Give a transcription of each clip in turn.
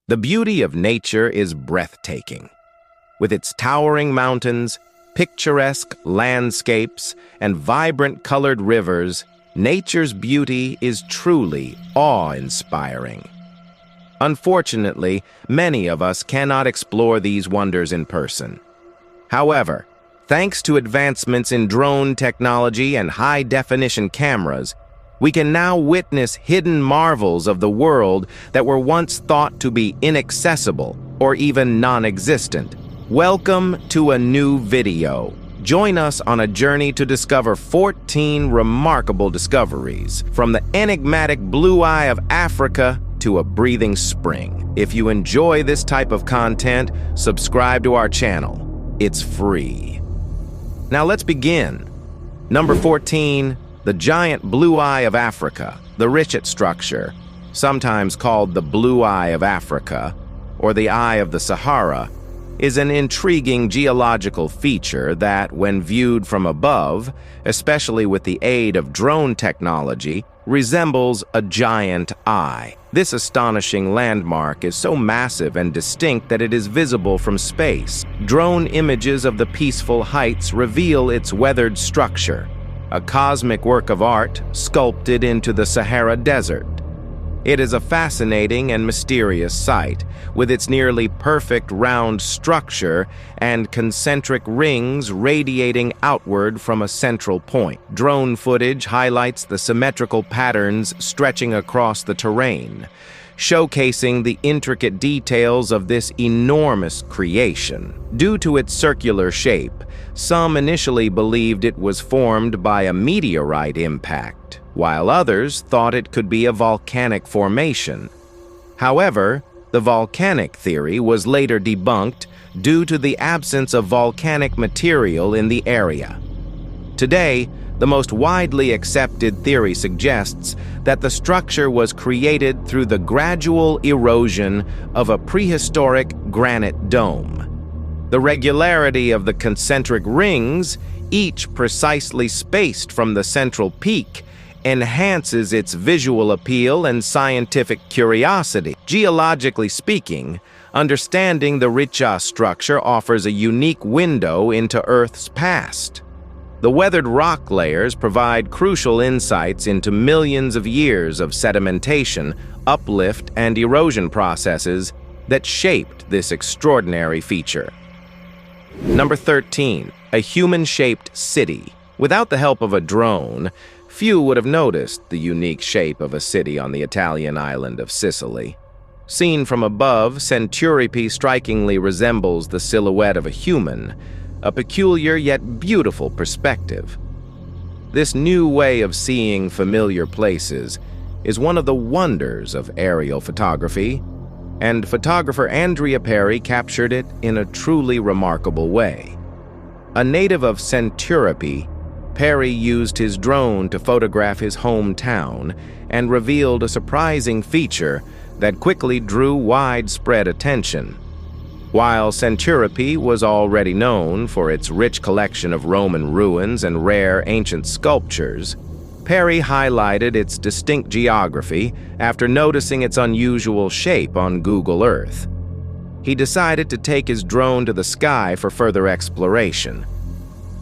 The beauty of nature is breathtaking. With its towering mountains, picturesque landscapes, and vibrant colored rivers, nature's beauty is truly awe-inspiring. Unfortunately, many of us cannot explore these wonders in person. However, thanks to advancements in drone technology and high-definition cameras, we can now witness hidden marvels of the world that were once thought to be inaccessible or even non-existent. Welcome to a new video. Join us on a journey to discover 14 remarkable discoveries, from the enigmatic blue eye of Africa to a breathing spring. If you enjoy this type of content, subscribe to our channel. It's free. Now let's begin. Number 14. The giant blue eye of Africa, the Richet structure, sometimes called the Blue Eye of Africa, or the Eye of the Sahara, is an intriguing geological feature that, when viewed from above, especially with the aid of drone technology, resembles a giant eye. This astonishing landmark is so massive and distinct that it is visible from space. Drone images of the peaceful heights reveal its weathered structure, a cosmic work of art sculpted into the Sahara Desert. It is a fascinating and mysterious sight, with its nearly perfect round structure and concentric rings radiating outward from a central point. Drone footage highlights the symmetrical patterns stretching across the terrain, showcasing the intricate details of this enormous creation. Due to its circular shape, some initially believed it was formed by a meteorite impact, while others thought it could be a volcanic formation. However, the volcanic theory was later debunked due to the absence of volcanic material in the area. Today, the most widely accepted theory suggests that the structure was created through the gradual erosion of a prehistoric granite dome. The regularity of the concentric rings, each precisely spaced from the central peak, enhances its visual appeal and scientific curiosity. Geologically speaking, understanding the Richet structure offers a unique window into Earth's past. The weathered rock layers provide crucial insights into millions of years of sedimentation, uplift, and erosion processes that shaped this extraordinary feature. Number 13. A human-shaped city. Without the help of a drone, few would have noticed the unique shape of a city on the Italian island of Sicily. Seen from above, Centuripe strikingly resembles the silhouette of a human, a peculiar yet beautiful perspective. This new way of seeing familiar places is one of the wonders of aerial photography, and photographer Andrea Perry captured it in a truly remarkable way. A native of Centuripe, Perry used his drone to photograph his hometown and revealed a surprising feature that quickly drew widespread attention. While Centuripe was already known for its rich collection of Roman ruins and rare ancient sculptures, Perry highlighted its distinct geography after noticing its unusual shape on Google Earth. He decided to take his drone to the sky for further exploration.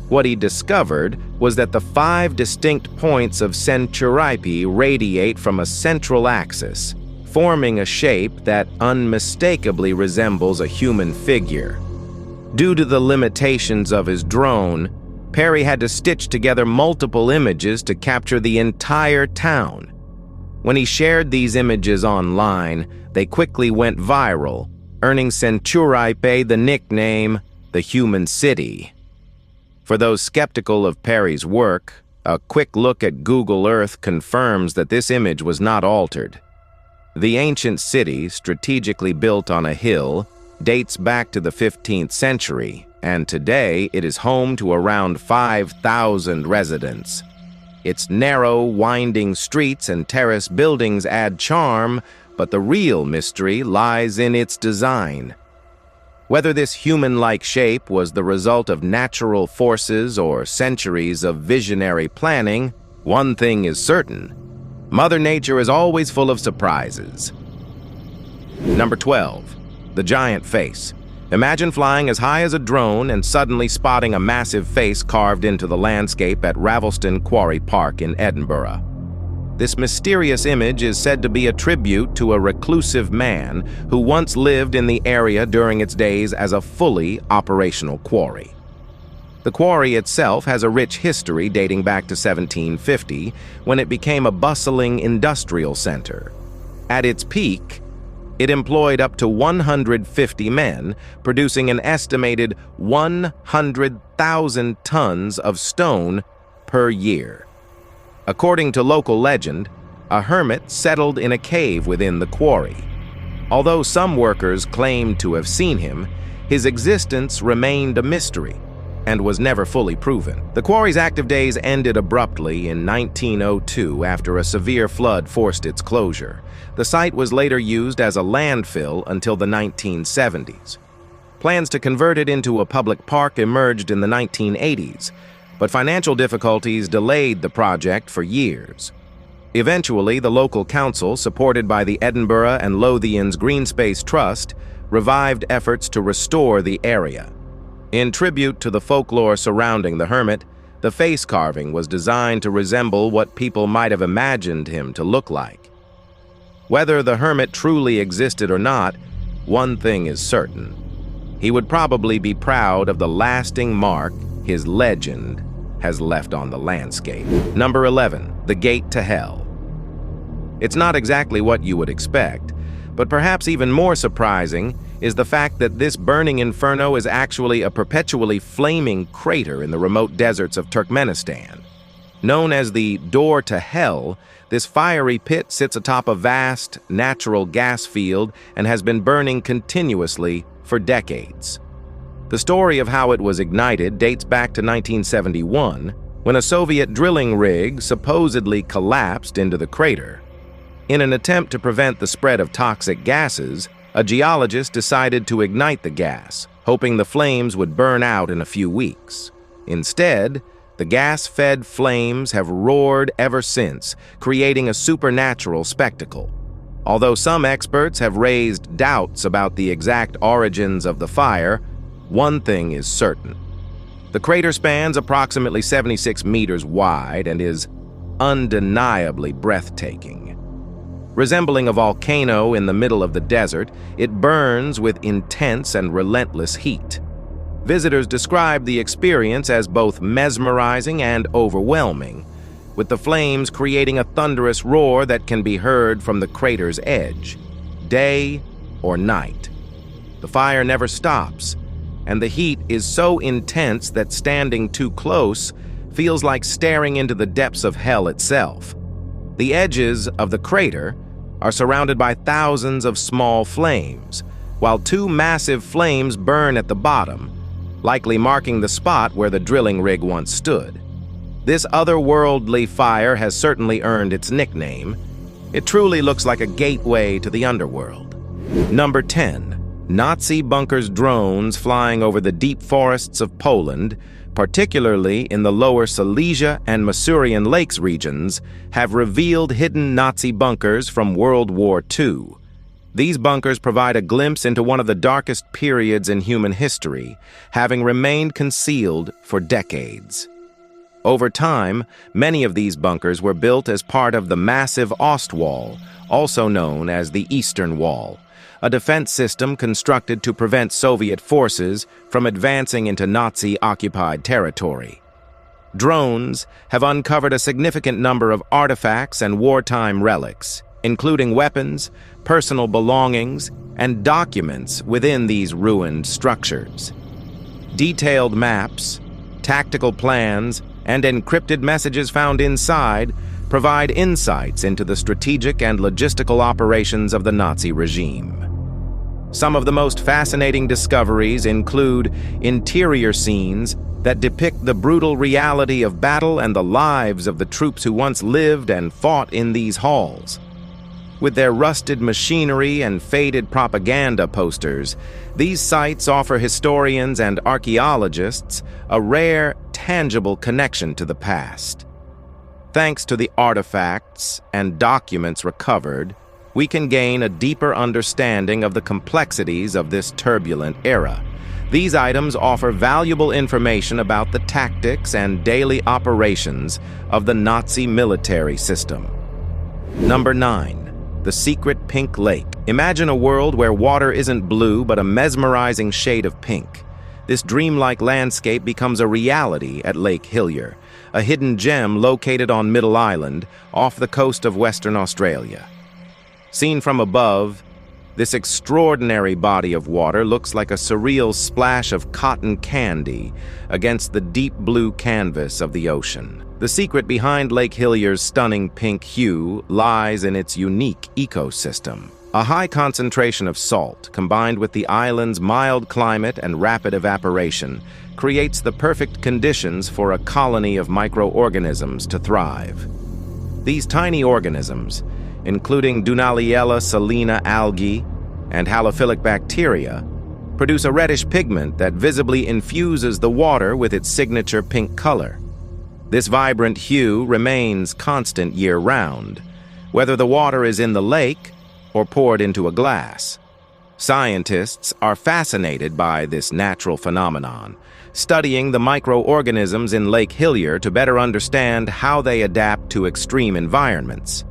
What he discovered was that the 5 distinct points of Centuripe radiate from a central axis, forming a shape that unmistakably resembles a human figure. Due to the limitations of his drone, Perry had to stitch together multiple images to capture the entire town. When he shared these images online, they quickly went viral, earning Centuripe the nickname, the Human City. For those skeptical of Perry's work, a quick look at Google Earth confirms that this image was not altered. The ancient city, strategically built on a hill, dates back to the 15th century, and today it is home to around 5,000 residents. Its narrow, winding streets and terrace buildings add charm, but the real mystery lies in its design. Whether this human-like shape was the result of natural forces or centuries of visionary planning, one thing is certain: Mother Nature is always full of surprises. Number 12. The giant face. Imagine flying as high as a drone and suddenly spotting a massive face carved into the landscape at Ravelston Quarry Park in Edinburgh. This mysterious image is said to be a tribute to a reclusive man who once lived in the area during its days as a fully operational quarry. The quarry itself has a rich history dating back to 1750, when it became a bustling industrial center. At its peak, it employed up to 150 men, producing an estimated 100,000 tons of stone per year. According to local legend, a hermit settled in a cave within the quarry. Although some workers claimed to have seen him, his existence remained a mystery and was never fully proven. The quarry's active days ended abruptly in 1902 after a severe flood forced its closure. The site was later used as a landfill until the 1970s. Plans to convert it into a public park emerged in the 1980s, but financial difficulties delayed the project for years. Eventually, the local council, supported by the Edinburgh and Lothians Green Space Trust, revived efforts to restore the area. In tribute to the folklore surrounding the hermit, the face carving was designed to resemble what people might have imagined him to look like. Whether the hermit truly existed or not, one thing is certain. He would probably be proud of the lasting mark his legend has left on the landscape. Number 11. The Gate to Hell. It's not exactly what you would expect, but perhaps even more surprising is the fact that this burning inferno is actually a perpetually flaming crater in the remote deserts of Turkmenistan. Known as the Door to Hell, this fiery pit sits atop a vast natural gas field and has been burning continuously for decades. The story of how it was ignited dates back to 1971, when a Soviet drilling rig supposedly collapsed into the crater. In an attempt to prevent the spread of toxic gases, a geologist decided to ignite the gas, hoping the flames would burn out in a few weeks. Instead, the gas-fed flames have roared ever since, creating a supernatural spectacle. Although some experts have raised doubts about the exact origins of the fire, one thing is certain. The crater spans approximately 76 meters wide and is undeniably breathtaking. Resembling a volcano in the middle of the desert, it burns with intense and relentless heat. Visitors describe the experience as both mesmerizing and overwhelming, with the flames creating a thunderous roar that can be heard from the crater's edge, day or night. The fire never stops, and the heat is so intense that standing too close feels like staring into the depths of hell itself. The edges of the crater are surrounded by thousands of small flames, while two massive flames burn at the bottom, likely marking the spot where the drilling rig once stood. This otherworldly fire has certainly earned its nickname. It truly looks like a gateway to the underworld. Number 10. Nazi bunkers drones flying over the deep forests of Poland, particularly in the lower Silesia and Masurian Lakes regions, have revealed hidden Nazi bunkers from World War II. These bunkers provide a glimpse into one of the darkest periods in human history, having remained concealed for decades. Over time, many of these bunkers were built as part of the massive Ostwall, also known as the Eastern Wall, a defense system constructed to prevent Soviet forces from advancing into Nazi-occupied territory. Drones have uncovered a significant number of artifacts and wartime relics, including weapons, personal belongings, and documents within these ruined structures. Detailed maps, tactical plans, and encrypted messages found inside provide insights into the strategic and logistical operations of the Nazi regime. Some of the most fascinating discoveries include interior scenes that depict the brutal reality of battle and the lives of the troops who once lived and fought in these halls. With their rusted machinery and faded propaganda posters, these sites offer historians and archaeologists a rare, tangible connection to the past. Thanks to the artifacts and documents recovered, we can gain a deeper understanding of the complexities of this turbulent era. These items offer valuable information about the tactics and daily operations of the Nazi military system. Number 9. The Secret Pink Lake. Imagine a world where water isn't blue but a mesmerizing shade of pink. This dreamlike landscape becomes a reality at Lake Hillier, a hidden gem located on Middle Island off the coast of Western Australia. Seen from above, this extraordinary body of water looks like a surreal splash of cotton candy against the deep blue canvas of the ocean. The secret behind Lake Hillier's stunning pink hue lies in its unique ecosystem. A high concentration of salt, combined with the island's mild climate and rapid evaporation, creates the perfect conditions for a colony of microorganisms to thrive. These tiny organisms, including Dunaliella salina algae and halophilic bacteria, produce a reddish pigment that visibly infuses the water with its signature pink color. This vibrant hue remains constant year-round, whether the water is in the lake or poured into a glass. Scientists are fascinated by this natural phenomenon, studying the microorganisms in Lake Hillier to better understand how they adapt to extreme environments.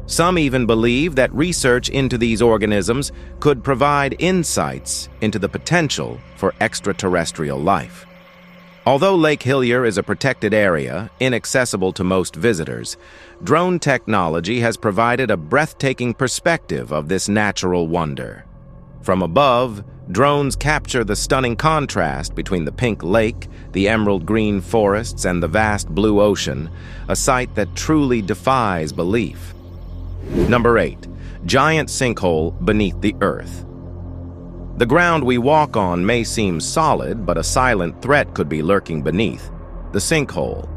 Some even believe that research into these organisms could provide insights into the potential for extraterrestrial life. Although Lake Hillier is a protected area, inaccessible to most visitors, drone technology has provided a breathtaking perspective of this natural wonder. From above, drones capture the stunning contrast between the pink lake, the emerald green forests, and the vast blue ocean, a sight that truly defies belief. Number 8. Giant sinkhole beneath the earth. The ground we walk on may seem solid, but a silent threat could be lurking beneath: the sinkhole.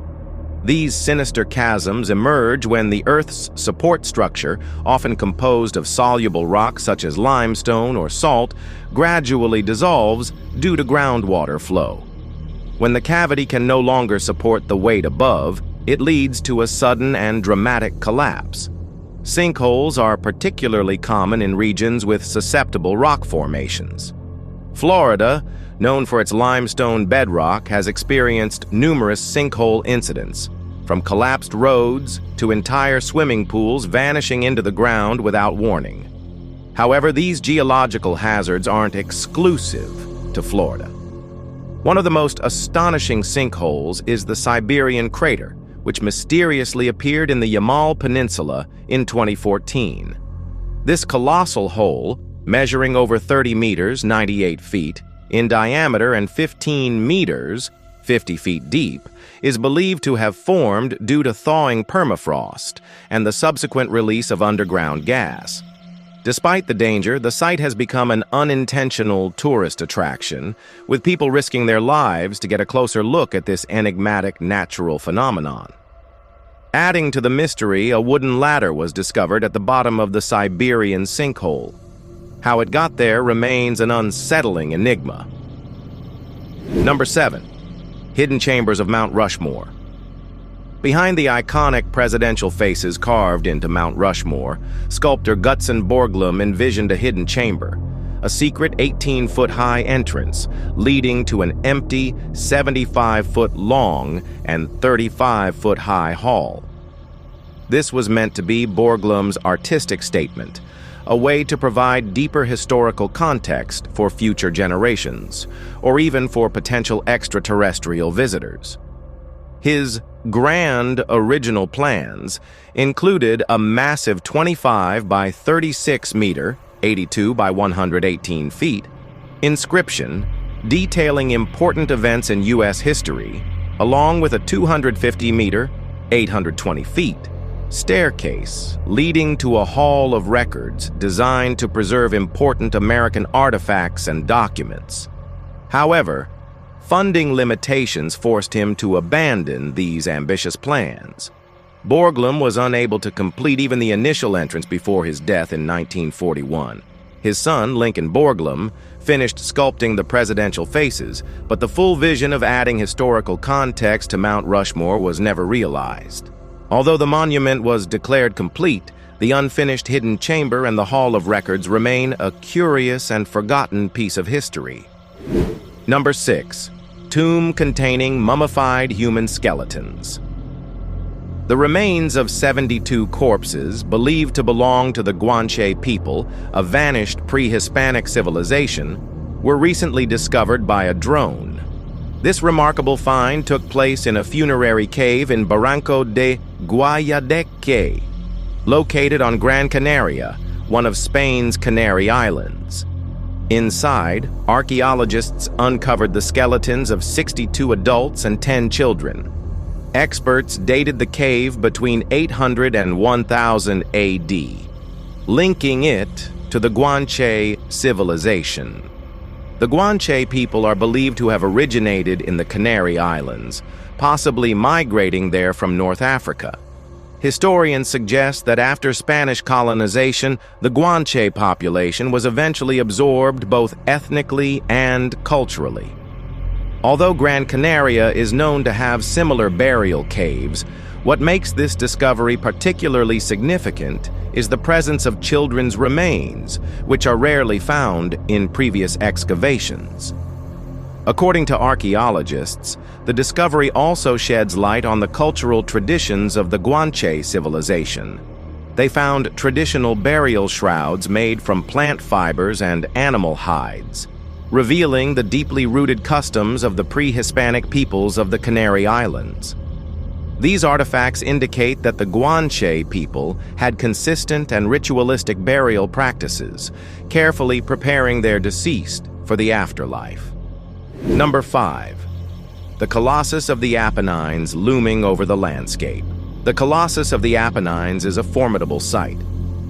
These sinister chasms emerge when the Earth's support structure, often composed of soluble rock such as limestone or salt, gradually dissolves due to groundwater flow. When the cavity can no longer support the weight above, it leads to a sudden and dramatic collapse. Sinkholes are particularly common in regions with susceptible rock formations. Florida, known for its limestone bedrock, has experienced numerous sinkhole incidents, from collapsed roads to entire swimming pools vanishing into the ground without warning. However, these geological hazards aren't exclusive to Florida. One of the most astonishing sinkholes is the Siberian crater, which mysteriously appeared in the Yamal Peninsula in 2014. This colossal hole, measuring over 30 meters, 98 feet, in diameter and 15 meters, 50 feet deep, is believed to have formed due to thawing permafrost and the subsequent release of underground gas. Despite the danger, the site has become an unintentional tourist attraction, with people risking their lives to get a closer look at this enigmatic natural phenomenon. Adding to the mystery, a wooden ladder was discovered at the bottom of the Siberian sinkhole. How it got there remains an unsettling enigma. Number 7. Hidden chambers of Mount Rushmore. Behind the iconic presidential faces carved into Mount Rushmore, sculptor Gutzon Borglum envisioned a hidden chamber, a secret 18-foot-high entrance leading to an empty 75-foot-long and 35-foot-high hall. This was meant to be Borglum's artistic statement, a way to provide deeper historical context for future generations, or even for potential extraterrestrial visitors. His grand original plans included a massive 25 by 36 meter, 82 by 118 feet, inscription detailing important events in U.S. history, along with a 250 meter, 820 feet, staircase leading to a hall of records designed to preserve important American artifacts and documents. However, funding limitations forced him to abandon these ambitious plans. Borglum was unable to complete even the initial entrance before his death in 1941. His son, Lincoln Borglum, finished sculpting the presidential faces, but the full vision of adding historical context to Mount Rushmore was never realized. Although the monument was declared complete, the unfinished hidden chamber and the Hall of Records remain a curious and forgotten piece of history. Number 6. Tomb containing mummified human skeletons. The remains of 72 corpses, believed to belong to the Guanche people, a vanished pre-Hispanic civilization, were recently discovered by a drone. This remarkable find took place in a funerary cave in Barranco de Guayadeque, located on Gran Canaria, one of Spain's Canary Islands. Inside, archaeologists uncovered the skeletons of 62 adults and 10 children. Experts dated the cave between 800 and 1000 AD, linking it to the Guanche civilization. The Guanche people are believed to have originated in the Canary Islands, possibly migrating there from North Africa. Historians suggest that after Spanish colonization, the Guanche population was eventually absorbed both ethnically and culturally. Although Gran Canaria is known to have similar burial caves, what makes this discovery particularly significant is the presence of children's remains, which are rarely found in previous excavations. According to archaeologists, the discovery also sheds light on the cultural traditions of the Guanche civilization. They found traditional burial shrouds made from plant fibers and animal hides, revealing the deeply rooted customs of the pre-Hispanic peoples of the Canary Islands. These artifacts indicate that the Guanche people had consistent and ritualistic burial practices, carefully preparing their deceased for the afterlife. Number 5. The Colossus of the Apennines looming over the landscape. The Colossus of the Apennines is a formidable sight.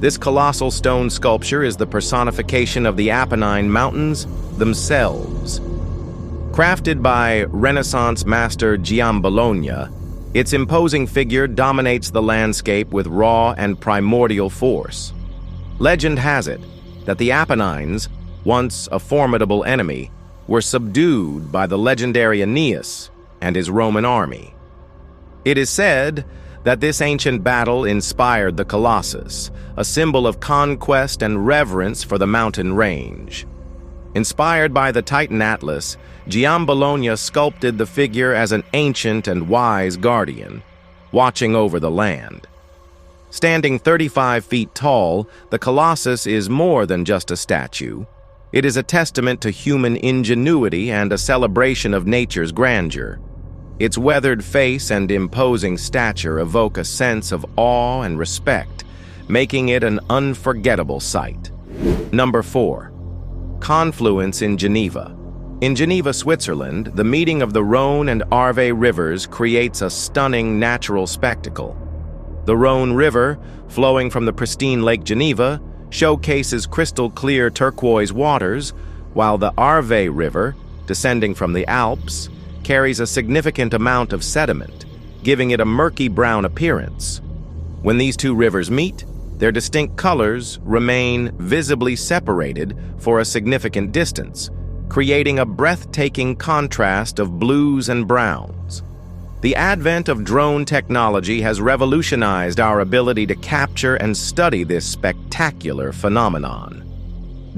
This colossal stone sculpture is the personification of the Apennine Mountains themselves. Crafted by Renaissance master Giambologna, its imposing figure dominates the landscape with raw and primordial force. Legend has it that the Apennines, once a formidable enemy, were subdued by the legendary Aeneas and his Roman army. It is said that this ancient battle inspired the Colossus, a symbol of conquest and reverence for the mountain range. Inspired by the Titan Atlas, Giambologna sculpted the figure as an ancient and wise guardian, watching over the land. Standing 35 feet tall, the Colossus is more than just a statue. It is a testament to human ingenuity and a celebration of nature's grandeur. Its weathered face and imposing stature evoke a sense of awe and respect, making it an unforgettable sight. Number 4. Confluence in Geneva. In Geneva, Switzerland, the meeting of the Rhone and Arve rivers creates a stunning natural spectacle. The Rhone River, flowing from the pristine Lake Geneva, showcases crystal-clear turquoise waters, while the Arve River, descending from the Alps, carries a significant amount of sediment, giving it a murky brown appearance. When these two rivers meet, their distinct colors remain visibly separated for a significant distance, creating a breathtaking contrast of blues and browns. The advent of drone technology has revolutionized our ability to capture and study this spectacular phenomenon.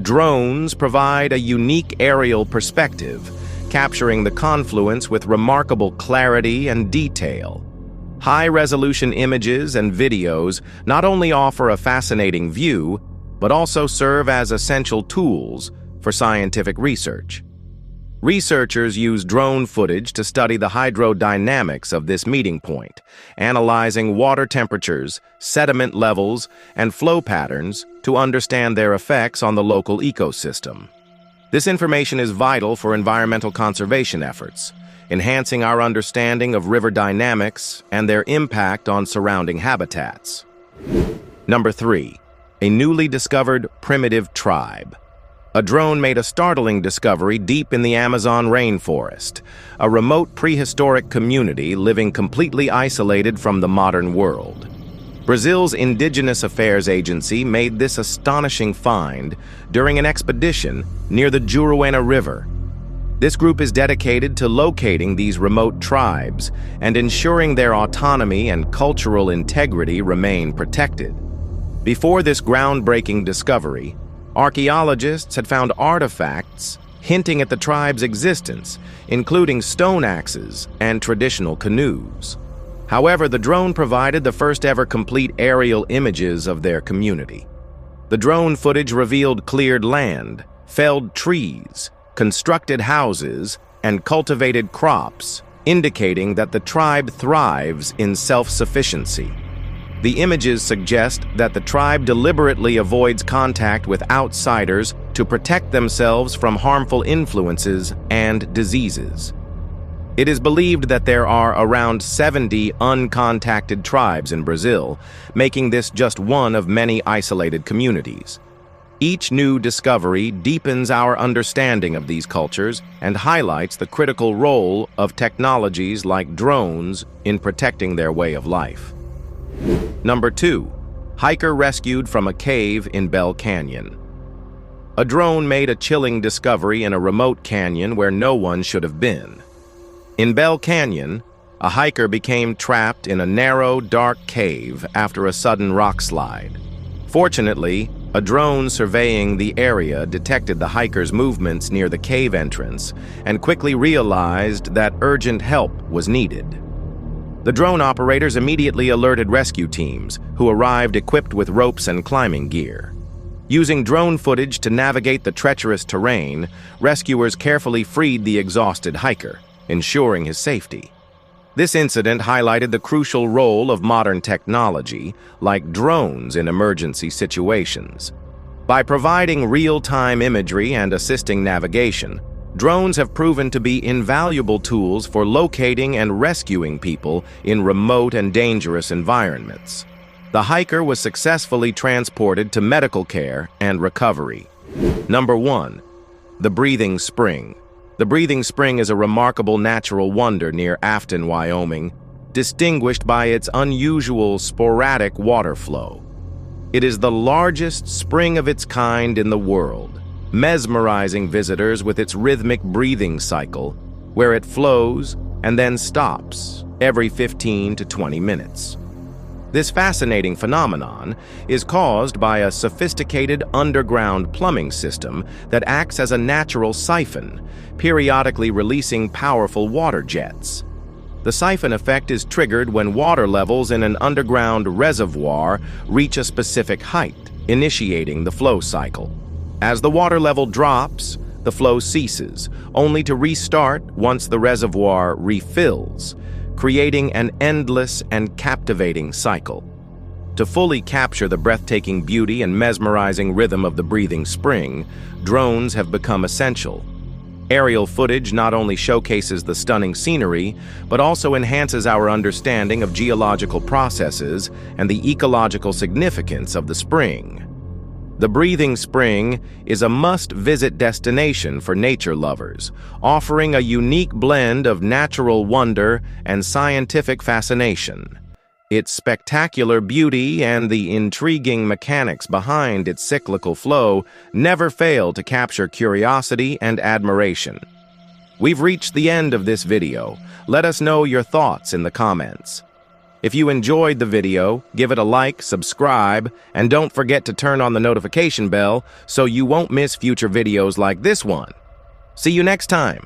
Drones provide a unique aerial perspective, capturing the confluence with remarkable clarity and detail. High-resolution images and videos not only offer a fascinating view, but also serve as essential tools for scientific research. Researchers use drone footage to study the hydrodynamics of this meeting point, analyzing water temperatures, sediment levels, and flow patterns to understand their effects on the local ecosystem. This information is vital for environmental conservation efforts, enhancing our understanding of river dynamics and their impact on surrounding habitats. Number 3. A newly discovered primitive tribe. A drone made a startling discovery deep in the Amazon rainforest, a remote prehistoric community living completely isolated from the modern world. Brazil's Indigenous Affairs Agency made this astonishing find during an expedition near the Juruena River. This group is dedicated to locating these remote tribes and ensuring their autonomy and cultural integrity remain protected. Before this groundbreaking discovery, archaeologists had found artifacts hinting at the tribe's existence, including stone axes and traditional canoes. However, the drone provided the first ever complete aerial images of their community. The drone footage revealed cleared land, felled trees, constructed houses, and cultivated crops, indicating that the tribe thrives in self-sufficiency. The images suggest that the tribe deliberately avoids contact with outsiders to protect themselves from harmful influences and diseases. It is believed that there are around 70 uncontacted tribes in Brazil, making this just one of many isolated communities. Each new discovery deepens our understanding of these cultures and highlights the critical role of technologies like drones in protecting their way of life. Number 2. Hiker rescued from a cave in Bell Canyon. A drone made a chilling discovery in a remote canyon where no one should have been. In Bell Canyon, a hiker became trapped in a narrow, dark cave after a sudden rock slide. Fortunately, a drone surveying the area detected the hiker's movements near the cave entrance and quickly realized that urgent help was needed. The drone operators immediately alerted rescue teams, who arrived equipped with ropes and climbing gear. Using drone footage to navigate the treacherous terrain, rescuers carefully freed the exhausted hiker, ensuring his safety. This incident highlighted the crucial role of modern technology, like drones in emergency situations. By providing real-time imagery and assisting navigation, drones have proven to be invaluable tools for locating and rescuing people in remote and dangerous environments. The hiker was successfully transported to medical care and recovery. Number 1. The Breathing Spring. The Breathing Spring is a remarkable natural wonder near Afton, Wyoming, distinguished by its unusual sporadic water flow. It is the largest spring of its kind in the world, mesmerizing visitors with its rhythmic breathing cycle, where it flows and then stops every 15 to 20 minutes. This fascinating phenomenon is caused by a sophisticated underground plumbing system that acts as a natural siphon, periodically releasing powerful water jets. The siphon effect is triggered when water levels in an underground reservoir reach a specific height, initiating the flow cycle. As the water level drops, the flow ceases, only to restart once the reservoir refills, creating an endless and captivating cycle. To fully capture the breathtaking beauty and mesmerizing rhythm of the breathing spring, drones have become essential. Aerial footage not only showcases the stunning scenery, but also enhances our understanding of geological processes and the ecological significance of the spring. The Breathing Spring is a must-visit destination for nature lovers, offering a unique blend of natural wonder and scientific fascination. Its spectacular beauty and the intriguing mechanics behind its cyclical flow never fail to capture curiosity and admiration. We've reached the end of this video. Let us know your thoughts in the comments. If you enjoyed the video, give it a like, subscribe, and don't forget to turn on the notification bell so you won't miss future videos like this one. See you next time.